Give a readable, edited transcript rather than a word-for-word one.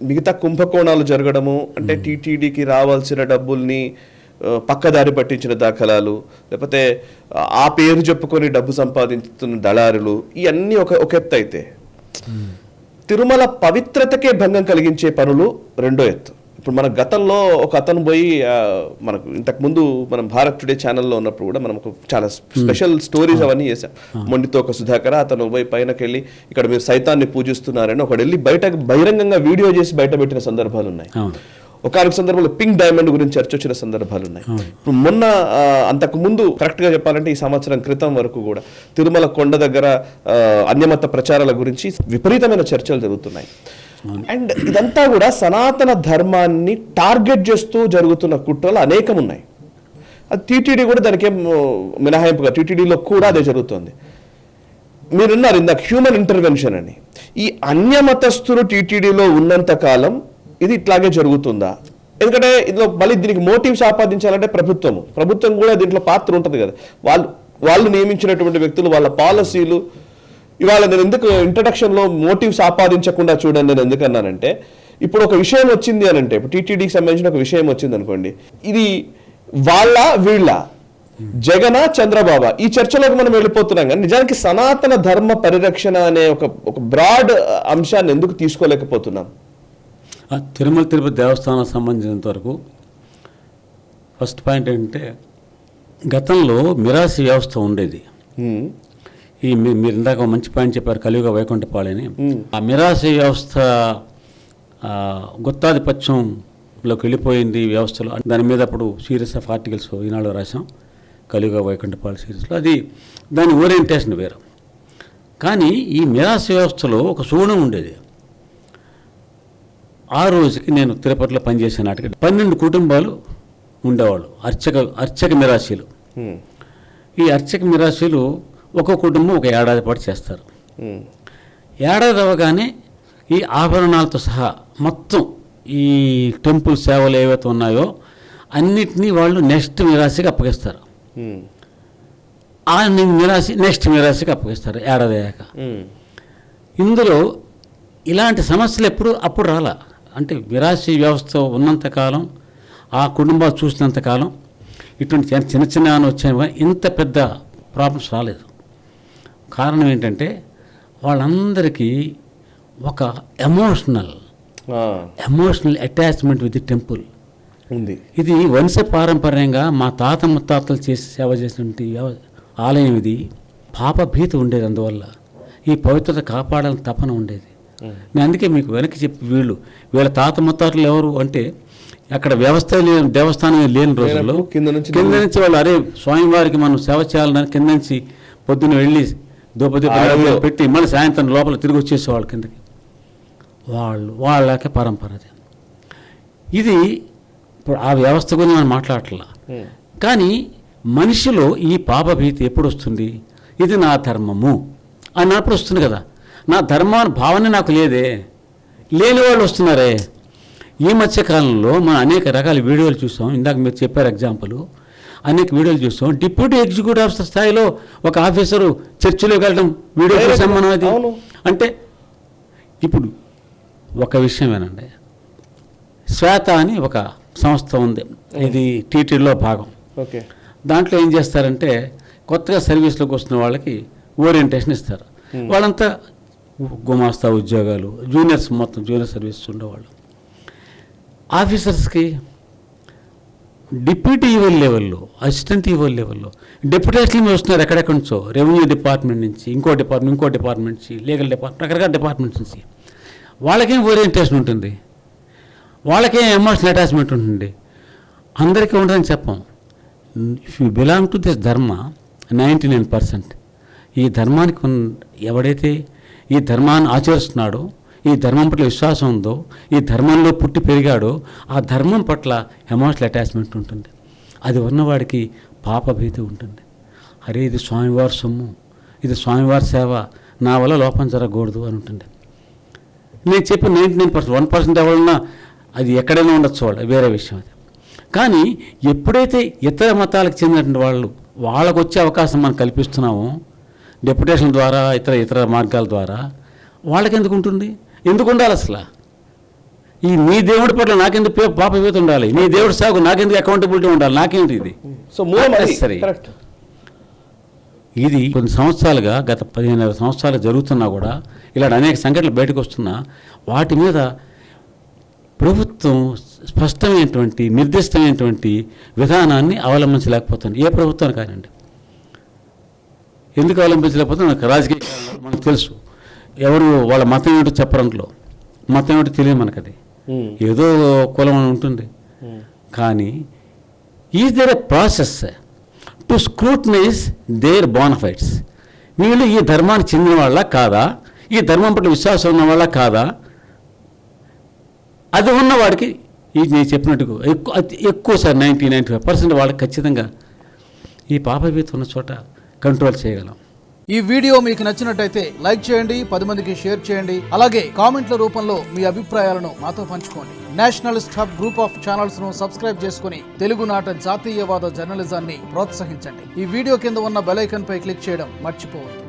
మిగతా కుంభకోణాలు జరగడము, అంటే టీటీడీకి రావాల్సిన డబ్బుల్ని పక్కదారి పట్టించిన దాఖలాలు, లేకపోతే ఆ పేరు చెప్పుకొని డబ్బు సంపాదించుతున్న దళారులు, ఇవన్నీ ఒక ఎత్తు అయితే, తిరుమల పవిత్రతకే భంగం కలిగించే పనులు రెండో ఎత్తు. ఇప్పుడు మన గతంలో ఒక అతను పోయి మనకు ఇంతకుముందు మనం భారత్ టుడే ఛానల్లో ఉన్నప్పుడు కూడా మనం చాలా స్పెషల్ స్టోరీస్ అవన్నీ చేసాం. మొండితో ఒక సుధాకర్ అతను పోయి పైనకి వెళ్ళి ఇక్కడ మీరు సైతాన్ని పూజిస్తున్నారని ఒకడు వెళ్ళి బహిరంగంగా వీడియో చేసి బయట పెట్టిన సందర్భాలు ఉన్నాయి. ఒకనొక సందర్భంలో పింక్ డైమండ్ గురించి చర్చ వచ్చిన సందర్భాలు ఉన్నాయి. ఇప్పుడు మొన్న అంతకు ముందు కరెక్ట్గా చెప్పాలంటే ఈ సంవత్సరం క్రితం వరకు కూడా తిరుమల కొండ దగ్గర అన్యమత ప్రచారాల గురించి విపరీతమైన చర్చలు జరుగుతున్నాయి. అండ్ ఇదంతా కూడా సనాతన ధర్మాన్ని టార్గెట్ చేస్తూ జరుగుతున్న కుట్రలు అనేకం ఉన్నాయి. అది టీటీడీ కూడా దానికేం మినహాయింపుగా, టీటీడీలో కూడా అదే జరుగుతుంది. మీరున్నారు ఇందాక హ్యూమన్ ఇంటర్వెన్షన్ అని. ఈ అన్యమతస్థులు టీటీడీలో ఉన్నంత కాలం ఇది ఇట్లాగే జరుగుతుందా? ఎందుకంటే ఇందులో మళ్ళీ దీనికి మోటివ్స్ ఆపాదించాలంటే ప్రభుత్వం కూడా దీంట్లో పాత్ర ఉంటుంది కదా. వాళ్ళు నియమించినటువంటి వ్యక్తులు, వాళ్ళ పాలసీలు. ఇవాళ నేను ఎందుకు ఇంట్రడక్షన్లో మోటివ్స్ ఆపాదించకుండా చూడండి నేను ఎందుకన్నానంటే, ఇప్పుడు ఒక విషయం వచ్చింది అని అంటే, ఇప్పుడు టీటీడీకి సంబంధించిన ఒక విషయం వచ్చింది అనుకోండి, ఇది వీళ్ళ జగన చంద్రబాబు ఈ చర్చలోకి మనం వెళ్ళిపోతున్నాం. కానీ నిజానికి సనాతన ధర్మ పరిరక్షణ అనే ఒక బ్రాడ్ అంశాన్ని ఎందుకు తీసుకోలేకపోతున్నాం? తిరుమల తిరుపతి దేవస్థానం సంబంధించినంత వరకు ఫస్ట్ పాయింట్ ఏంటంటే, గతంలో మిరాసి వ్యవస్థ ఉండేది. ఈ మీరు ఇందాక మంచి పాయింట్ చెప్పారు, కలియుగ వైకుంఠపాళని. ఆ మిరాసి వ్యవస్థ గుత్తాధిపత్యంలోకి వెళ్ళిపోయింది వ్యవస్థలో. దాని మీద అప్పుడు సీరీస్ ఆఫ్ ఆర్టికల్స్ ఈనాడు రాసాం, కలియుగ వైకుంఠపాళ సిరీస్లో. అది దాని ఓరియంటేషన్ వేరు. కానీ ఈ మిరాసి వ్యవస్థలో ఒక శూన్యం ఉండేది. ఆ రోజుకి నేను తిరుపతిలో పనిచేసే నాటికి 12 కుటుంబాలు ఉండేవాళ్ళు, అర్చక మిరాశీలు. ఈ అర్చక మిరాశీలు ఒక కుటుంబం ఒక ఏడాది పాటు చేస్తారు. ఏడాది అవగానే ఈ ఆభరణాలతో సహా మొత్తం ఈ టెంపుల్ సేవలు ఏవైతే ఉన్నాయో అన్నిటినీ వాళ్ళు నెక్స్ట్ మిరాశికి అప్పగిస్తారు. ఆ నెక్స్ట్ మిరాశికి అప్పగిస్తారు ఏడాది అయ్యాక. ఇందులో ఇలాంటి సమస్యలు అప్పుడు రాలా. అంటే మిరాశి వ్యవస్థ ఉన్నంతకాలం, ఆ కుటుంబాలు చూసినంతకాలం ఇటువంటి చిన్న చిన్న వచ్చాయి, ఇంత పెద్ద ప్రాబ్లమ్స్ రాలేదు. కారణం ఏంటంటే వాళ్ళందరికీ ఒక emotional attachment with the temple ఉంది. ఇది వంశపారంపర్యంగా మా తాత ముత్తాతలు చేసి సేవ చేసినటువంటి ఆలయం. ఇది పాప భీతి ఉండేది. అందువల్ల ఈ పవిత్రత కాపాడాలని తపన ఉండేది. నేను అందుకే మీకు వెనక్కి చెప్పి వీళ్ళ తాత ముత్తాతలు ఎవరు అంటే, అక్కడ వ్యవస్థ లేని దేవస్థానం లేని రోజుల్లో కింద నుంచి వాళ్ళు అరే స్వామివారికి మనం సేవ చేయాలని కింద నుంచి పొద్దున్న వెళ్ళి దూపదీపాలు పెట్టి మళ్ళీ సాయంత్రం లోపల తిరిగి వచ్చేసేవాళ్ళు కిందకి. వాళ్ళకే పరంపర అది. ఇది ఇప్పుడు ఆ వ్యవస్థ గురించి మనం మాట్లాడట్లా. కానీ మనిషిలో ఈ పాపభీతి ఎప్పుడు వస్తుంది? ఇది నా ధర్మము అన్నప్పుడు వస్తుంది కదా. నా ధర్మాన్ని భావన నాకు లేని వాళ్ళు వస్తున్నారే. ఈ మధ్యకాలంలో మనం అనేక రకాల వీడియోలు చూసాం. ఇందాక మీరు చెప్పారు ఎగ్జాంపుల్, అనేక వీడియోలు చూసాం. డిప్యూటీ ఎగ్జిక్యూటివ్ ఆఫీసర్ స్థాయిలో ఒక ఆఫీసరు చర్చిలోకి వెళ్ళడం వీడియో చూసాం మనం. అది అంటే ఇప్పుడు ఒక విషయమేనండి, శ్వేత అని ఒక సంస్థ ఉంది, ఇది టీటీడీలో భాగం. దాంట్లో ఏం చేస్తారంటే, కొత్తగా సర్వీస్లోకి వస్తున్న వాళ్ళకి ఓరియంటేషన్ ఇస్తారు. వాళ్ళంతా గుమాస్తా ఉద్యోగాలు, మొత్తం జూనియర్ సర్వీస్ ఉండేవాళ్ళు. ఆఫీసర్స్కి డిప్యూటీ ఈవో లెవెల్లో, అసిస్టెంట్ ఈవో లెవెల్లో డెప్యుటేషన్లు వస్తున్నారు ఎక్కడెక్కడి నుంచో, రెవెన్యూ డిపార్ట్మెంట్ నుంచి, ఇంకో డిపార్ట్మెంట్ నుంచి, లీగల్ డిపార్ట్మెంట్, రకరకాల డిపార్ట్మెంట్స్ నుంచి. వాళ్ళకేం ఓరియంటేషన్ ఉంటుంది, వాళ్ళకేం ఎమోషనల్ అటాచ్మెంట్ ఉంటుంది, అందరికీ ఉండదని చెప్పం. If you belong to this ధర్మ 99%, ఈ ధర్మానికి ఎవడైతే ఈ ధర్మాన్ని ఆచరిస్తున్నాడో, ఈ ధర్మం పట్ల విశ్వాసం ఉందో, ఈ ధర్మంలో పుట్టి పెరిగాడో, ఆ ధర్మం పట్ల ఎమోషనల్ అటాచ్మెంట్ ఉంటుంది. అది ఉన్నవాడికి పాపభీతి ఉంటుంది. అరే ఇది స్వామివారి సొమ్ము, ఇది స్వామివారి సేవ, నా వల్ల లోపం జరగకూడదు అని ఉంటుంది. నేను చెప్పిన 99%, 1% ఎవరన్నా అది ఎక్కడైనా ఉండొచ్చు, వాళ్ళు వేరే విషయం అది. కానీ ఎప్పుడైతే ఇతర మతాలకు చెందినటువంటి వాళ్ళకు వచ్చే అవకాశం మనం కల్పిస్తున్నామో డెప్యుటేషన్ ద్వారా, ఇతర మార్గాల ద్వారా, వాళ్ళకి ఎందుకు ఉంటుంది? ఎందుకు ఉండాలి అసలు? ఈ నీ దేవుడి పట్ల నాకెందుకు పాపభీత ఉండాలి, నీ దేవుడి సాగు నాకెందుకు అకౌంటబిలిటీ ఉండాలి, నాకేంటి ఇది? సో మూలం అది. సరే, కరెక్ట్. ఇది కొన్ని సంవత్సరాలుగా గత 15 సంవత్సరాలు జరుగుతున్నా కూడా ఇలాంటి అనేక సంఘటనలు బయటకు వస్తున్నా వాటి మీద ప్రభుత్వం స్పష్టమైనటువంటి నిర్దిష్టమైనటువంటి విధానాన్ని అవలంబించలేకపోతుంది. ఏ ప్రభుత్వాన్ని కానివ్వండి. ఎందుకు అవలంబించలేకపోతే నాకు రాజకీయ కారణాలు మనకు తెలుసు. ఎవరు వాళ్ళ మతం ఏమిటో చెప్పరంట్లో, మతం ఏమిటో తెలియదు మనకు. అది ఏదో కులం అని ఉంటుంది. కానీ is there a process to scrutinize their bona fides? వీళ్ళు ఈ ధర్మానికి చెందిన వాళ్ళ కాదా, ఈ ధర్మం పట్ల విశ్వాసం ఉన్న వాళ్ళ కాదా? అది ఉన్నవాడికి ఇది నేను చెప్పినట్టుగా ఎక్కువ సార్ 90-95% వాళ్ళకి ఖచ్చితంగా ఈ పాపభీతి ఉన్న చోట కంట్రోల్ చేయగలం. ఈ వీడియో మీకు నచ్చినట్టయితే లైక్ చేయండి, 10 మందికి షేర్ చేయండి. అలాగే కామెంట్ల రూపంలో మీ అభిప్రాయాలను మాతో పంచుకోండి. Nationalist hub group of channels ను సబ్స్క్రైబ్ చేసుకుని తెలుగునాట జాతీయవాద జర్నలిజాన్ని ప్రోత్సహించండి. ఈ వీడియో కింద ఉన్న బెల్ ఐకాన్ పై క్లిక్ చేయడం మర్చిపోవద్దు.